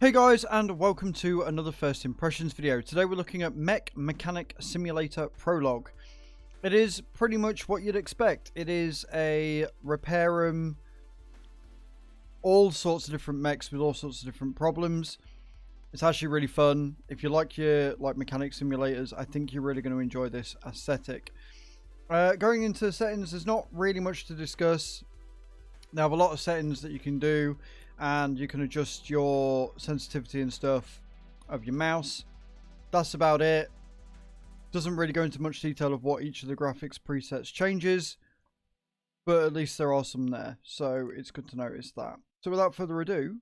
Hey guys, and welcome to another First Impressions video. Today we're looking at Mech Mechanic Simulator Prologue. It is pretty much what you'd expect. It is a repair room, all sorts of different mechs with all sorts of different problems. It's actually really fun. If you like your mechanic simulators, I think you're really going to enjoy this aesthetic. Going into the settings, there's not really much to discuss. They have a lot of settings that you can do, and you can adjust your sensitivity and stuff of your mouse. That's about it. Doesn't really go into much detail of what each of the graphics presets changes, but at least there are some there, so it's good to notice that. So without further ado,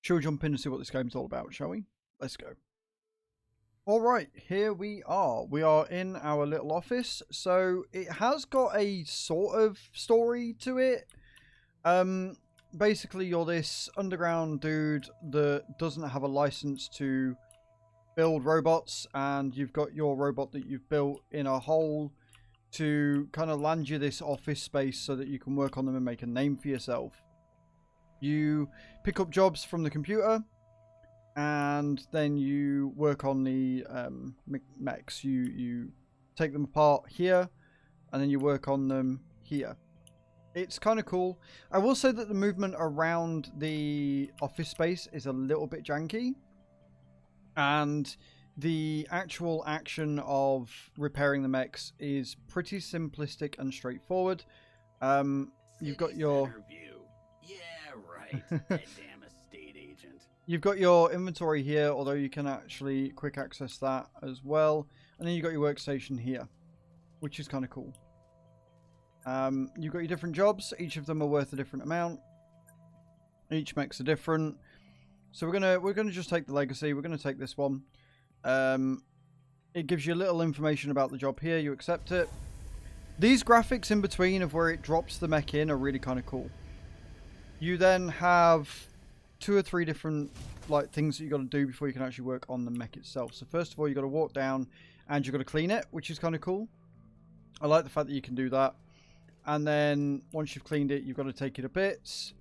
shall we jump in and see what this game's all about, shall we? Let's go. Alright, here we are. We are in our little office, so it has got a sort of story to it. Basically, you're this underground dude that doesn't have a license to build robots, and you've got your robot that you've built in a hole to kind of land you this office space so that you can work on them and make a name for yourself. You pick up jobs from the computer, and then you work on the mechs. You take them apart here, and then you work on them here. It's kind of cool. I will say that the movement around the office space is a little bit janky. And the actual action of repairing the mechs is pretty simplistic and straightforward. You've got your... Yeah, right. That damn estate agent. You've got your inventory here, although you can actually quick access that as well. And then you've got your workstation here, which is kind of cool. You've got your different jobs. Each of them are worth a different amount. Each mechs are different. So we're gonna just take the legacy. We're gonna take this one. It gives you a little information about the job here. You accept it. These graphics in between of where it drops the mech in are really kind of cool. You then have 2 or 3 different things that you got to do before you can actually work on the mech itself. So first of all, you got to walk down and you got to clean it, which is kind of cool. I like the fact that you can do that. And then once you've cleaned it, you've got to take it to bits,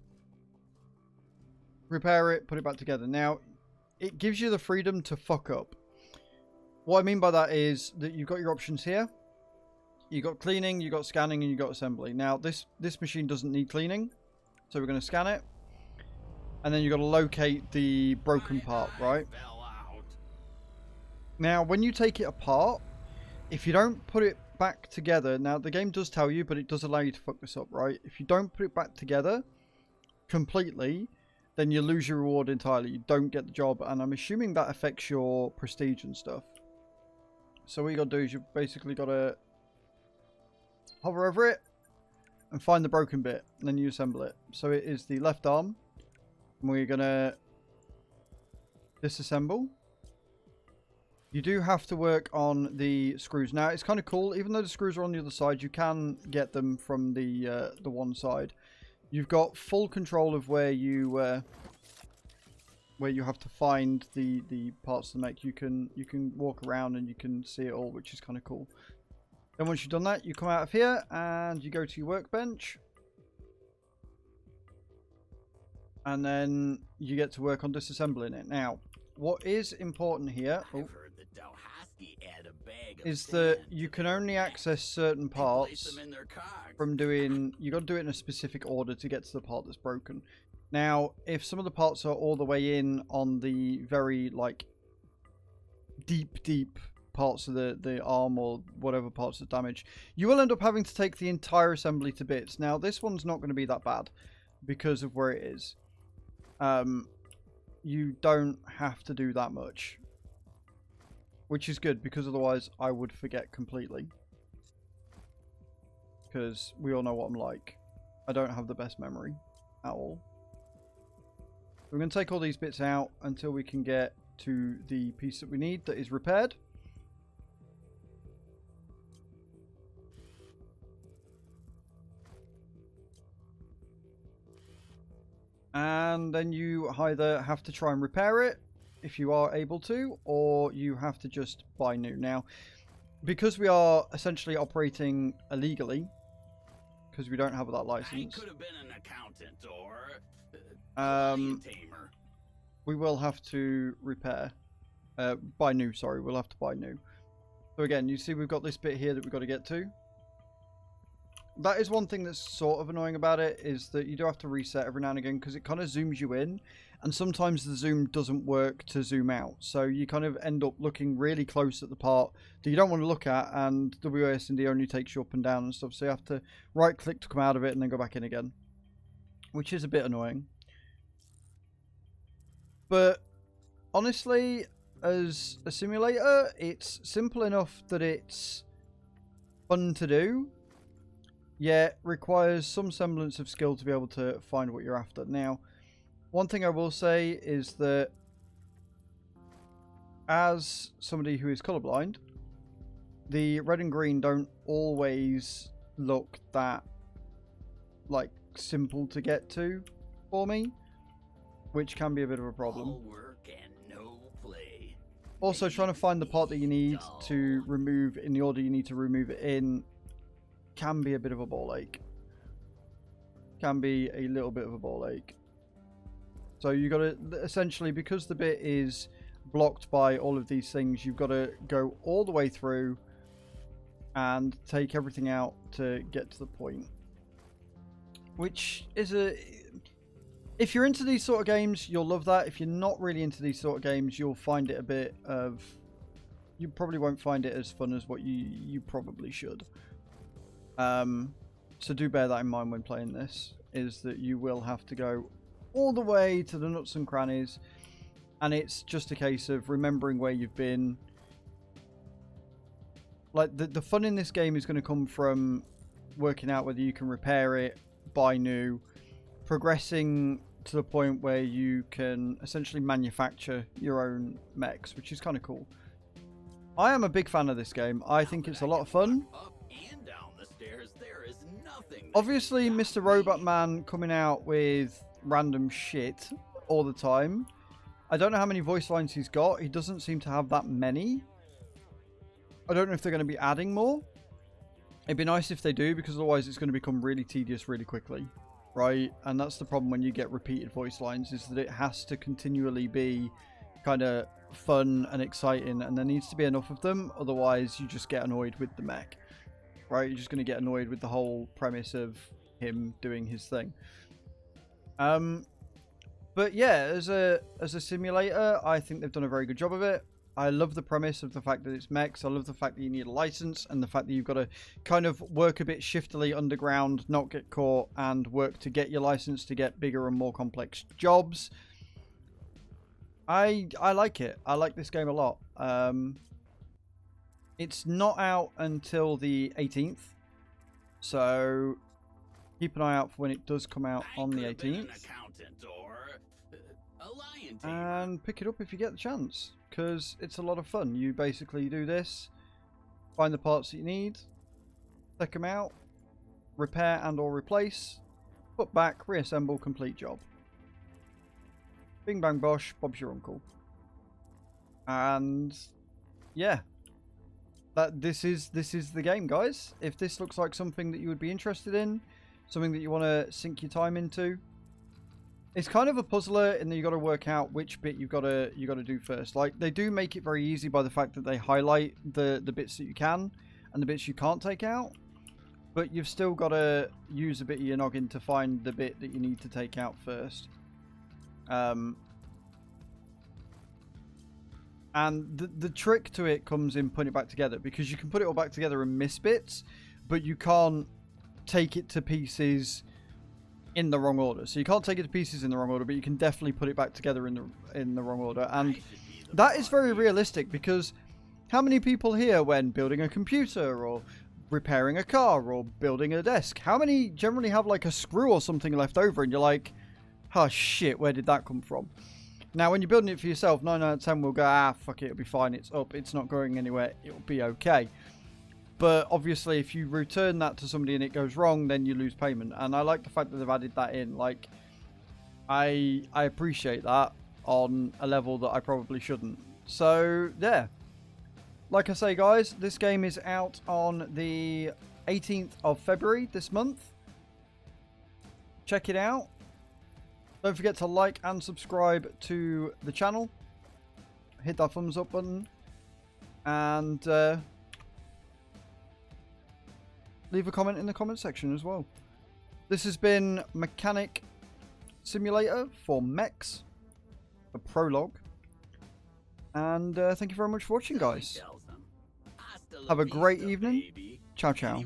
repair it, put it back together. Now, it gives you the freedom to fuck up. What I mean by that is that you've got your options here. You've got cleaning, you've got scanning, and you've got assembly. Now, this machine doesn't need cleaning, so we're going to scan it. And then you've got to locate the broken part, right? Now, when you take it apart, if you don't put it back together, now the game does tell you, but it does allow you to fuck this up, right? If you don't put it back together completely, then you lose your reward entirely. You don't get the job, and I'm assuming that affects your prestige and stuff. So what you got to do is you've basically got to hover over it and find the broken bit, and then you assemble it. So it is the left arm, and we're going to disassemble. You do have to work on the screws. Now, it's kind of cool. Even though the screws are on the other side, you can get them from the one side. You've got full control of where you have to find the parts to make. You can walk around and you can see it all, which is kind of cool. Then once you've done that, you come out of here and you go to your workbench. And then you get to work on disassembling it. Now, what is important here is that you can only access certain parts from doing... You got to do it in a specific order to get to the part that's broken. Now, if some of the parts are all the way in on the very deep parts of the arm or whatever parts are damaged, you will end up having to take the entire assembly to bits. Now, this one's not going to be that bad because of where it is. You don't have to do that much, which is good, because otherwise I would forget completely, because we all know what I'm like. I don't have the best memory at all. We're going to take all these bits out until we can get to the piece that we need that is repaired. And then you either have to try and repair it, if you are able to, or you have to just buy new. Now, because we are essentially operating illegally, because we don't have that license, I could have been an accountant or Um, we will have to repair. Buy new, sorry. We'll have to buy new. So again, you see we've got this bit here that we've got to get to. That is one thing that's sort of annoying about it, is that you do have to reset every now and again because it kind of zooms you in, and sometimes the zoom doesn't work to zoom out. So you kind of end up looking really close at the part that you don't want to look at, and WASD only takes you up and down and stuff. So you have to right click to come out of it and then go back in again, which is a bit annoying. But honestly, as a simulator, it's simple enough that it's fun to do, yet requires some semblance of skill to be able to find what you're after. Now, one thing I will say is that as somebody who is colorblind, the red and green don't always look that like simple to get to for me, which can be a bit of a problem. All work and no play. Also, trying to find the part that you need to remove in the order you need to remove it in can be a bit of a ball ache. Can be a little bit of a ball ache. So you got to, essentially, because the bit is blocked by all of these things, you've got to go all the way through and take everything out to get to the point. Which is a... If you're into these sort of games, you'll love that. If you're not really into these sort of games, you'll find it a bit of... You probably won't find it as fun as what you probably should. So do bear that in mind when playing this, is that you will have to go all the way to the nuts and crannies, and it's just a case of remembering where you've been. Like, the fun in this game is going to come from working out whether you can repair it, buy new, progressing to the point where you can essentially manufacture your own mechs, which is kind of cool. I am a big fan of this game. I think it's a lot of fun. Obviously, Mr. Robot Man coming out with random shit all the time. I don't know how many voice lines he's got. He doesn't seem to have that many. I don't know if they're going to be adding more. It'd be nice if they do, because otherwise it's going to become really tedious really quickly, right? And that's the problem when you get repeated voice lines, is that it has to continually be kind of fun and exciting, and there needs to be enough of them. Otherwise, you just get annoyed with the mech. Right, you're just going to get annoyed with the whole premise of him doing his thing. But yeah, as a simulator, I think they've done a very good job of it. I love the premise of the fact that it's mechs. I love the fact that you need a license, and the fact that you've got to kind of work a bit shiftily underground, not get caught, and work to get your license to get bigger and more complex jobs. I like it. I like this game a lot. It's not out until the 18th, so keep an eye out for when it does come out on the 18th. And pick it up if you get the chance, because it's a lot of fun. You basically do this, find the parts that you need, take them out, repair and or replace, put back, reassemble, complete job. Bing bang bosh, Bob's your uncle. And yeah. This is the game, guys. If this looks like something that you would be interested in, something that you want to sink your time into, it's kind of a puzzler in that you got to work out which bit you got to do first. Like, they do make it very easy by the fact that they highlight the bits that you can and the bits you can't take out, but you've still got to use a bit of your noggin to find the bit that you need to take out first. And the trick to it comes in putting it back together, because you can put it all back together and miss bits, but you can't take it to pieces in the wrong order. So you can't take it to pieces in the wrong order, but you can definitely put it back together in the wrong order. And that is very realistic, because how many people here, when building a computer or repairing a car or building a desk, how many generally have like a screw or something left over and you're like, oh shit, where did that come from? Now, when you're building it for yourself, 9 out of 10 will go, ah, fuck it, it'll be fine. It's up. It's not going anywhere. It'll be okay. But obviously, if you return that to somebody and it goes wrong, then you lose payment. And I like the fact that they've added that in. Like, I appreciate that on a level that I probably shouldn't. So, yeah. Like I say, guys, this game is out on the 18th of February this month. Check it out. Don't forget to like and subscribe to the channel. Hit that thumbs up button. And leave a comment in the comment section as well. This has been Mechanic Simulator for Mechs, the Prologue. And thank you very much for watching, guys. Have a great evening. Ciao, ciao.